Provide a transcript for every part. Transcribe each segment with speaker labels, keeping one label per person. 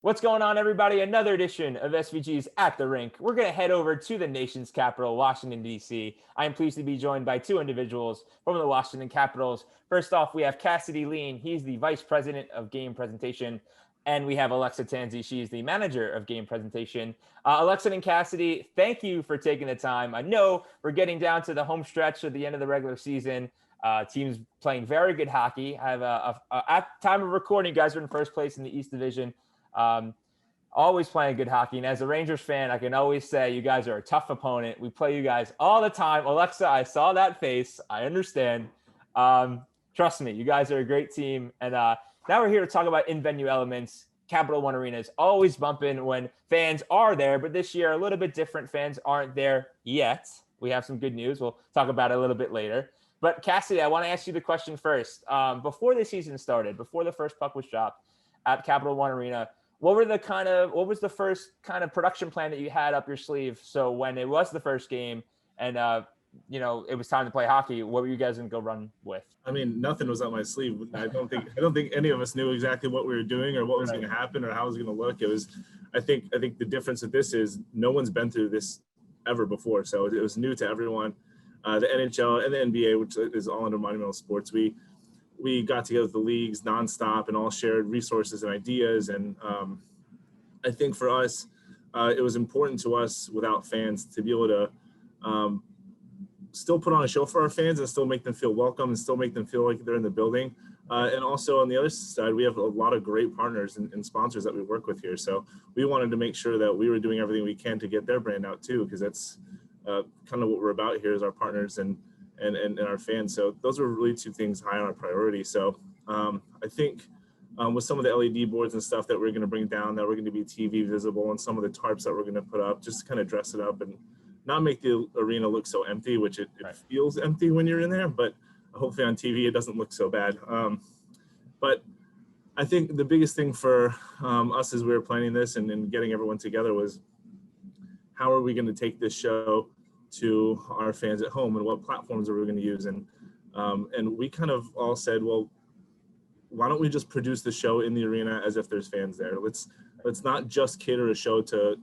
Speaker 1: What's going on, everybody? Another edition of SVG's At the Rink. We're going to head over to the nation's capital, Washington, D.C. I am pleased to be joined by two individuals from the Washington Capitals. First off, we have Cassidy Lien. He's the Vice President of Game Presentation. And we have Alexa Tanzi. She's the Manager of Game Presentation. Alexa and Cassidy, thank you for taking the time. I know we're getting down to the home stretch at the end of the regular season. Teams playing very good hockey. I have at time of recording, you guys are in first place in the East Division. Always playing good hockey. And as a Rangers fan, I can always say you guys are a tough opponent. We play you guys all the time. Alexa, I saw that face. I understand. Trust me, you guys are a great team. And now we're here to talk about in-venue elements. Capital One Arena is always bumping when fans are there, but this year a little bit different. Fans aren't there yet. We have some good news. We'll talk about it a little bit later. But Cassidy, I want to ask you the question first. Before the season started, before the first puck was dropped at Capital One Arena, what was the first kind of production plan that you had up your sleeve? So when it was the first game and, it was time to play hockey, what were you guys going to go run with?
Speaker 2: I mean, nothing was up my sleeve. I don't think any of us knew exactly what we were doing or what was going to happen or how it was going to look. It was, I think the difference with this is no one's been through this ever before. So it was new to everyone. The NHL and the NBA, which is all under Monumental Sports, we got together with the leagues nonstop and all shared resources and ideas. And I think for us, it was important to us without fans to be able to still put on a show for our fans and still make them feel welcome and still make them feel like they're in the building. And also on the other side, we have a lot of great partners and sponsors that we work with here. So we wanted to make sure that we were doing everything we can to get their brand out too, because that's kind of what we're about here is our partners and our fans. So those were really two things high on our priority. So I think with some of the LED boards and stuff that we're going to bring down, that we're going to be TV visible, and some of the tarps that we're going to put up, just to kind of dress it up and not make the arena look so empty, which it feels empty when you're in there, but hopefully on TV it doesn't look so bad. But I think the biggest thing for us as we were planning this and getting everyone together was how are we going to take this show to our fans at home and what platforms are we going to use? And we kind of all said, well, why don't we just produce the show in the arena as if there's fans there? Let's not just cater a show to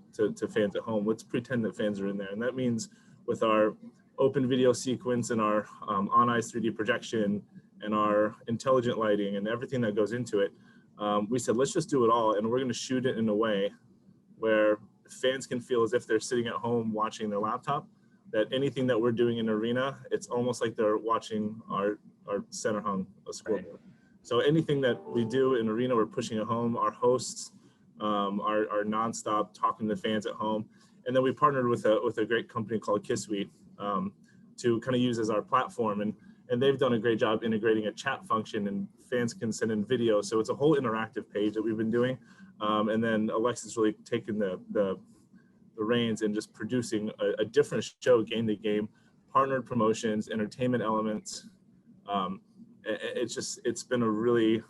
Speaker 2: fans at home. Let's pretend that fans are in there. And that means with our open video sequence and our on-ice 3D projection and our intelligent lighting and everything that goes into it, we said, let's just do it all. And we're going to shoot it in a way where fans can feel as if they're sitting at home watching their laptop, that anything that we're doing in arena, it's almost like they're watching our center hung scoreboard. Right. So anything that we do in arena, we're pushing it home. Our hosts are nonstop talking to fans at home. And then we partnered with a great company called Cassidy to kind of use as our platform. And they've done a great job integrating a chat function, and fans can send in video. So it's a whole interactive page that we've been doing. And then Alexa's really taken the reins and just producing a different show, game to game, partnered promotions, entertainment elements. It's been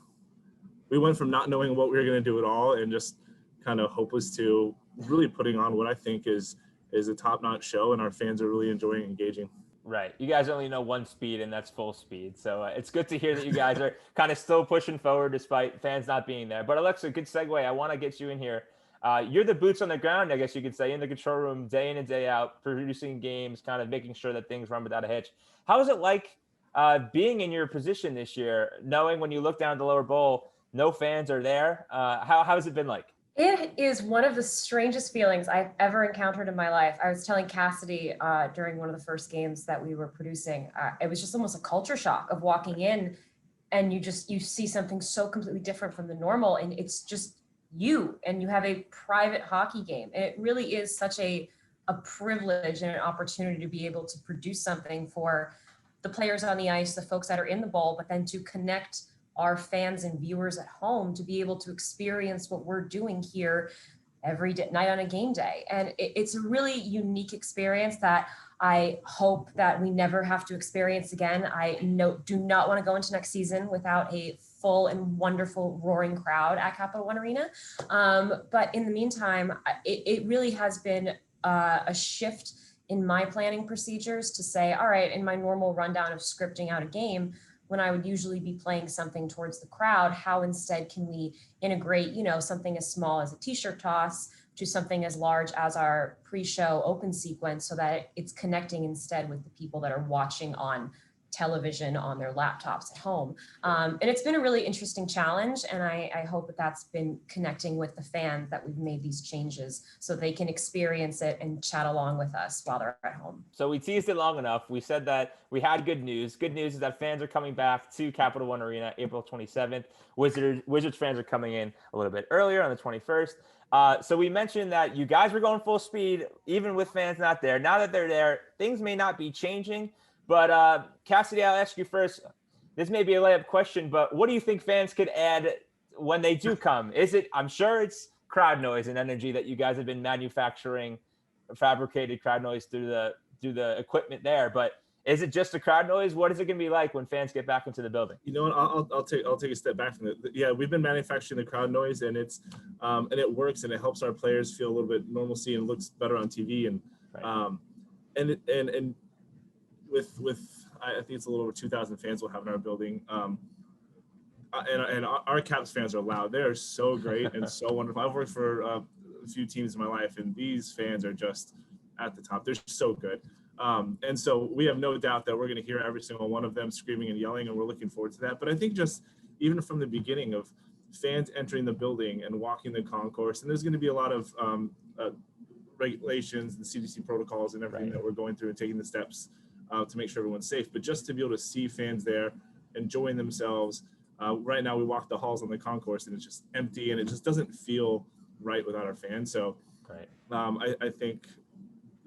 Speaker 2: we went from not knowing what we were going to do at all and just kind of hopeless to really putting on what I think is a top-notch show, and our fans are really enjoying engaging.
Speaker 1: Right. You guys only know one speed, and that's full speed. So it's good to hear that you guys are kind of still pushing forward despite fans not being there. But Alexa, good segue. I want to get you in here. You're the boots on the ground, I guess you could say, in the control room day in and day out, producing games, kind of making sure that things run without a hitch. How is it like being in your position this year, knowing when you look down at the lower bowl, no fans are there? How has it been like?
Speaker 3: It is one of the strangest feelings I've ever encountered in my life. I was telling Cassidy during one of the first games that we were producing, it was just almost a culture shock of walking in and you see something so completely different from the normal, and it's just you, and you have a private hockey game. And it really is such a privilege and an opportunity to be able to produce something for the players on the ice, the folks that are in the bowl, but then to connect our fans and viewers at home to be able to experience what we're doing here every night on a game day. And it's a really unique experience that I hope that we never have to experience again. I do not want to go into next season without a full and wonderful roaring crowd at Capital One Arena. But in the meantime, it really has been a shift in my planning procedures to say, all right, in my normal rundown of scripting out a game, when I would usually be playing something towards the crowd, how instead can we integrate, something as small as a t-shirt toss to something as large as our pre-show open sequence, so that it's connecting instead with the people that are watching on television on their laptops at home. And it's been a really interesting challenge. And I hope that that's been connecting with the fans, that we've made these changes so they can experience it and chat along with us while they're at home.
Speaker 1: So we teased it long enough. We said that we had good news. Good news is that fans are coming back to Capital One Arena April 27th. Wizards fans are coming in a little bit earlier on the 21st. So we mentioned that you guys were going full speed, even with fans not there. Now that they're there, things may not be changing. But Cassidy, I'll ask you first. This may be a layup question, but what do you think fans could add when they do come? I'm sure it's crowd noise and energy that you guys have been manufacturing, fabricated crowd noise through the equipment there. But is it just a crowd noise? What is it going to be like when fans get back into the building?
Speaker 2: You know what? I'll take a step back from it. Yeah, we've been manufacturing the crowd noise, and it's and it works, and it helps our players feel a little bit normalcy and looks better on TV. And right. and with I think it's a little over 2,000 fans we'll have in our building. And our Caps fans are loud. They're so great and so wonderful. I've worked for a few teams in my life, and these fans are just at the top. They're so good. And so we have no doubt that we're going to hear every single one of them screaming and yelling, and we're looking forward to that. But I think just even from the beginning of fans entering the building and walking the concourse, and there's going to be a lot of regulations and CDC protocols and everything that we're going through and taking the steps to make sure everyone's safe. But just to be able to see fans there enjoying themselves. Right now we walk the halls on the concourse and it's just empty, and it just doesn't feel right without our fans. So I think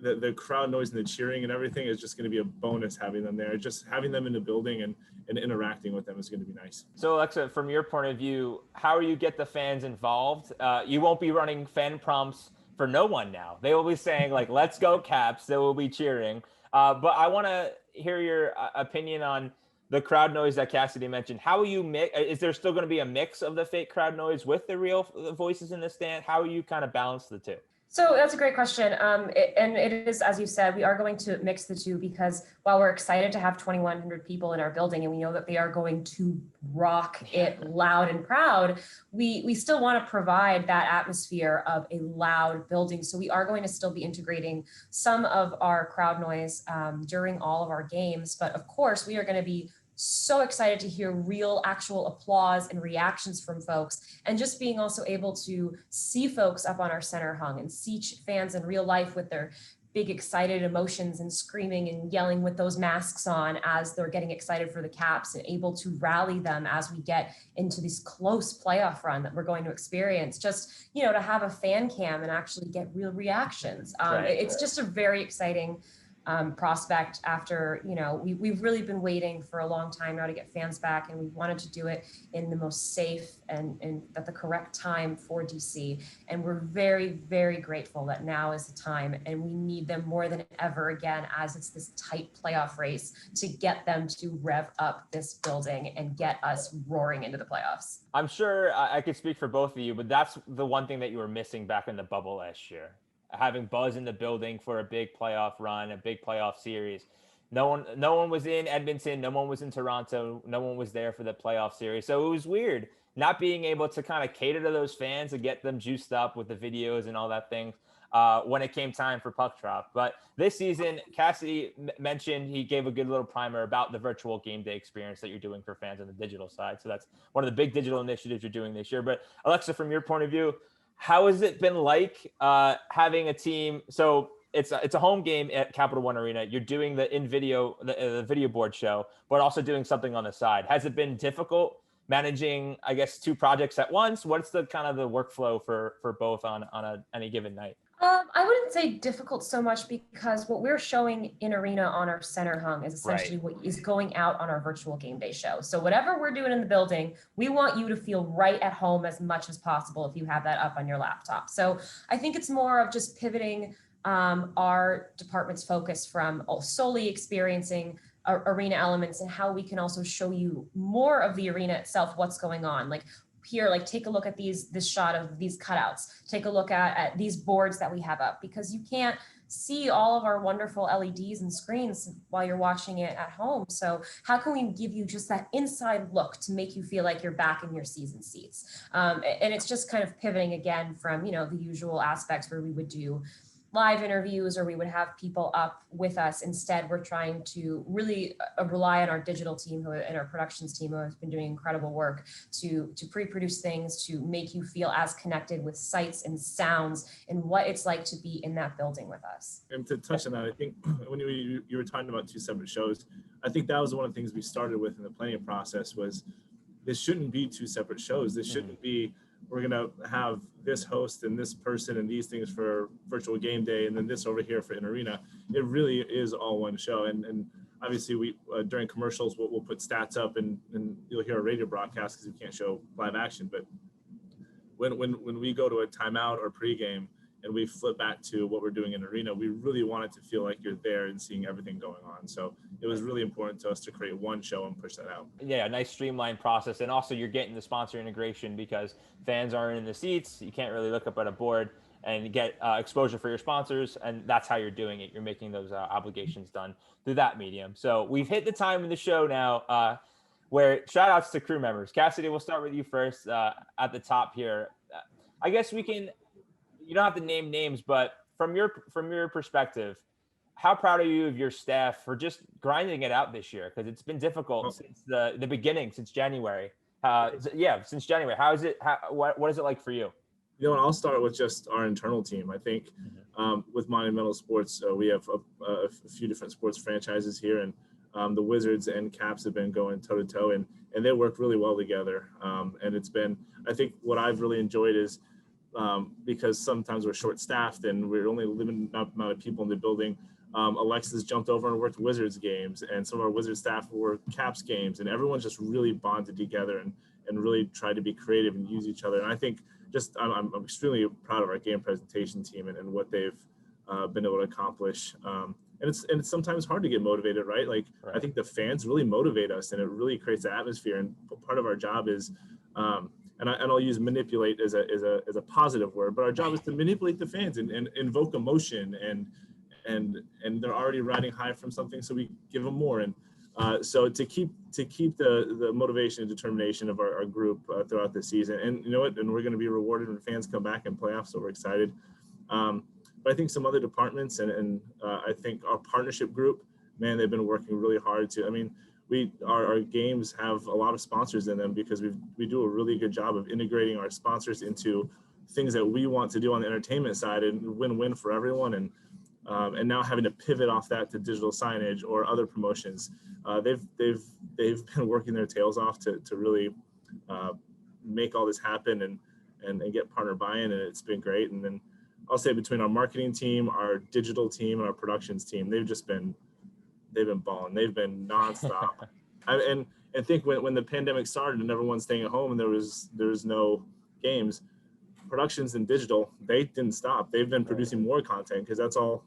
Speaker 2: the crowd noise and the cheering and everything is just going to be a bonus having them there. Just having them in the building and interacting with them is going to be nice.
Speaker 1: So Alexa, from your point of view, how do you get the fans involved? You won't be running fan prompts for no one now. They will be saying like, let's go Caps. They will be cheering. But I want to hear your opinion on the crowd noise that Cassidy mentioned. How will you mix? Is there still going to be a mix of the fake crowd noise with the real voices in the stand? How will you kind of balance the two?
Speaker 3: So that's a great question. And it is, as you said, we are going to mix the two, because while we're excited to have 2,100 people in our building and we know that they are going to rock it loud and proud, we still want to provide that atmosphere of a loud building. So we are going to still be integrating some of our crowd noise during all of our games. But of course, we are going to be so excited to hear real actual applause and reactions from folks, and just being also able to see folks up on our center hung and see fans in real life with their big excited emotions and screaming and yelling with those masks on as they're getting excited for the Caps, and able to rally them as we get into this close playoff run that we're going to experience. Just, to have a fan cam and actually get real reactions. It's just a very exciting prospect after, we've really been waiting for a long time now to get fans back, and we wanted to do it in the most safe and at the correct time for DC. And we're very, very grateful that now is the time, and we need them more than ever again, as it's this tight playoff race, to get them to rev up this building and get us roaring into the playoffs.
Speaker 1: I'm sure I could speak for both of you, but that's the one thing that you were missing back in the bubble last year. Having buzz in the building for a big playoff run, a big playoff series. No one was in Edmonton. No one was in Toronto. No one was there for the playoff series. So it was weird not being able to kind of cater to those fans and get them juiced up with the videos and all that thing when it came time for puck drop. But this season, Cassidy mentioned, he gave a good little primer about the virtual game day experience that you're doing for fans on the digital side. So that's one of the big digital initiatives you're doing this year. But Alexa, from your point of view, how has it been like having a team? So it's a home game at Capital One Arena. You're doing the the video board show, but also doing something on the side. Has it been difficult managing, I guess, two projects at once? What's the kind of the workflow for both on any given night?
Speaker 3: I wouldn't say difficult so much, because what we're showing in arena on our center hung is essentially what is going out on our virtual game day show. So whatever we're doing in the building, we want you to feel right at home as much as possible if you have that up on your laptop. So I think it's more of just pivoting our department's focus from solely experiencing arena elements, and how we can also show you more of the arena itself, what's going on. Like here, take a look at this shot of these cutouts. Take a look at these boards that we have up, because you can't see all of our wonderful LEDs and screens while you're watching it at home. So how can we give you just that inside look to make you feel like you're back in your season seats? And it's just kind of pivoting again from, you know, the usual aspects where we would do live interviews or we would have people up with us. Instead, we're trying to really rely on our digital team and our productions team who has been doing incredible work to pre-produce things, to make you feel as connected with sights and sounds and what it's like to be in that building with us.
Speaker 2: And to touch on that, I think when you were talking about 2 separate shows, I think that was one of the things we started with in the planning process was this shouldn't be 2 separate shows. This shouldn't be, we're going to have this host and this person and these things for Virtual Game Day and then this over here for In Arena. It really is all one show. And obviously we during commercials, we'll put stats up and you'll hear a radio broadcast because we can't show live action. But when we go to a timeout or pregame and we flip back to what we're doing in Arena, we really want it to feel like you're there and seeing everything going on. So it was really important to us to create one show and push that out.
Speaker 1: Yeah, a nice streamlined process. And also you're getting the sponsor integration because fans aren't in the seats. You can't really look up at a board and get exposure for your sponsors. And that's how you're doing it. You're making those obligations done through that medium. So we've hit the time in the show now where shout outs to crew members. Cassidy, we'll start with you first at the top here. I guess we can, you don't have to name names, but from your perspective, how proud are you of your staff for just grinding it out this year? Because it's been difficult since the beginning, since January. Since January. How is it? What is it like for you?
Speaker 2: You know, I'll start with just our internal team. I think with Monumental Sports, we have a few different sports franchises here, and the Wizards and Caps have been going toe to toe, and they work really well together. And it's been, I think, what I've really enjoyed is. Because sometimes we're short-staffed and we're only limited amount of people in the building. Alexis jumped over and worked Wizards games, and some of our Wizards staff worked Caps games, and everyone's just really bonded together and really tried to be creative and use each other. And I think I'm extremely proud of our game presentation team and what they've been able to accomplish. And it's sometimes hard to get motivated, right? Like I think the fans really motivate us, and it really creates an atmosphere. And part of our job is. And I'll use manipulate as a positive word, but our job is to manipulate the fans and invoke emotion and they're already riding high from something, so we give them more. And so to keep the motivation and determination of our group throughout the season, and you know what, and we're going to be rewarded when fans come back in playoffs, so we're excited. But I think some other departments and I think our partnership group, man, they've been working really hard to. I mean. Our games have a lot of sponsors in them because we do a really good job of integrating our sponsors into things that we want to do on the entertainment side and win-win for everyone. And now having to pivot off that to digital signage or other promotions, they've been working their tails off to really make all this happen and get partner buy-in, and it's been great. And then I'll say between our marketing team, our digital team, and our productions team, they've been balling. They've been nonstop. And think when the pandemic started and everyone's staying at home and there was no games, productions and digital, they didn't stop. They've been producing more content because that's all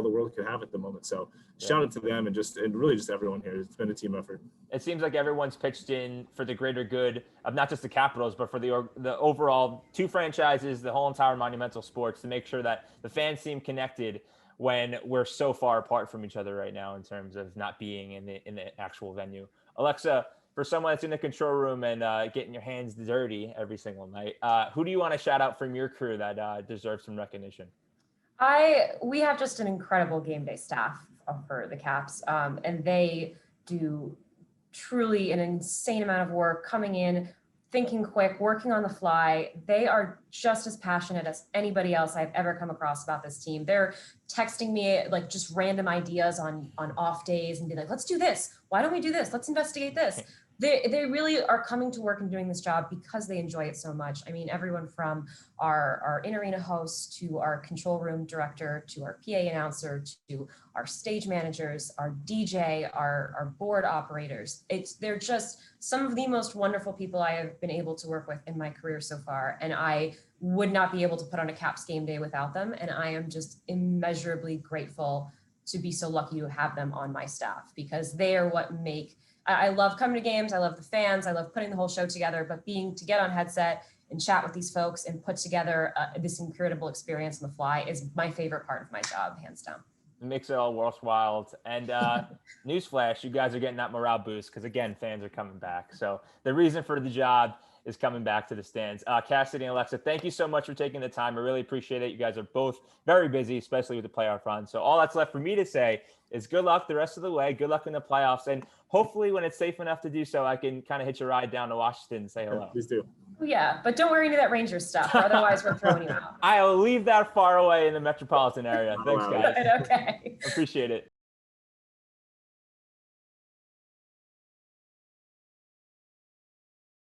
Speaker 2: the world could have at the moment. So shout out to them and really just everyone here. It's been a team effort.
Speaker 1: It seems like everyone's pitched in for the greater good of not just the Capitals, but for the overall 2 franchises, the whole entire Monumental Sports, to make sure that the fans seem connected when we're so far apart from each other right now in terms of not being in the actual venue. Alexa, for someone that's in the control room and getting your hands dirty every single night, who do you want to shout out from your crew that deserves some recognition?
Speaker 3: We have just an incredible game day staff for the Caps, and they do truly an insane amount of work coming in, thinking quick, working on the fly. They are just as passionate as anybody else I've ever come across about this team. They're texting me like just random ideas on off days and be like, let's do this. Why don't we do this? Let's investigate this. They really are coming to work and doing this job because they enjoy it so much. I mean, everyone from our in-arena host to our control room director to our PA announcer to our stage managers, our DJ, our board operators. They're just some of the most wonderful people I have been able to work with in my career so far. And I would not be able to put on a Caps game day without them. And I am just immeasurably grateful to be so lucky to have them on my staff because they are what make. I love coming to games. I love the fans. I love putting the whole show together, but to get on headset and chat with these folks and put together this incredible experience on the fly is my favorite part of my job, hands down.
Speaker 1: It makes it all worthwhile. And newsflash, you guys are getting that morale boost because, again, fans are coming back. So the reason for the job is coming back to the stands. Cassidy and Alexa, thank you so much for taking the time. I really appreciate it. You guys are both very busy, especially with the playoff run. So all that's left for me to say is good luck the rest of the way. Good luck in the playoffs. And hopefully when it's safe enough to do so, I can kind of hitch a ride down to Washington and say hello.
Speaker 2: Please do.
Speaker 3: Yeah, but don't worry any of that Rangers stuff. Otherwise, we're throwing you out.
Speaker 1: I'll leave that far away in the metropolitan area. Thanks, guys.
Speaker 3: Okay.
Speaker 1: Appreciate it.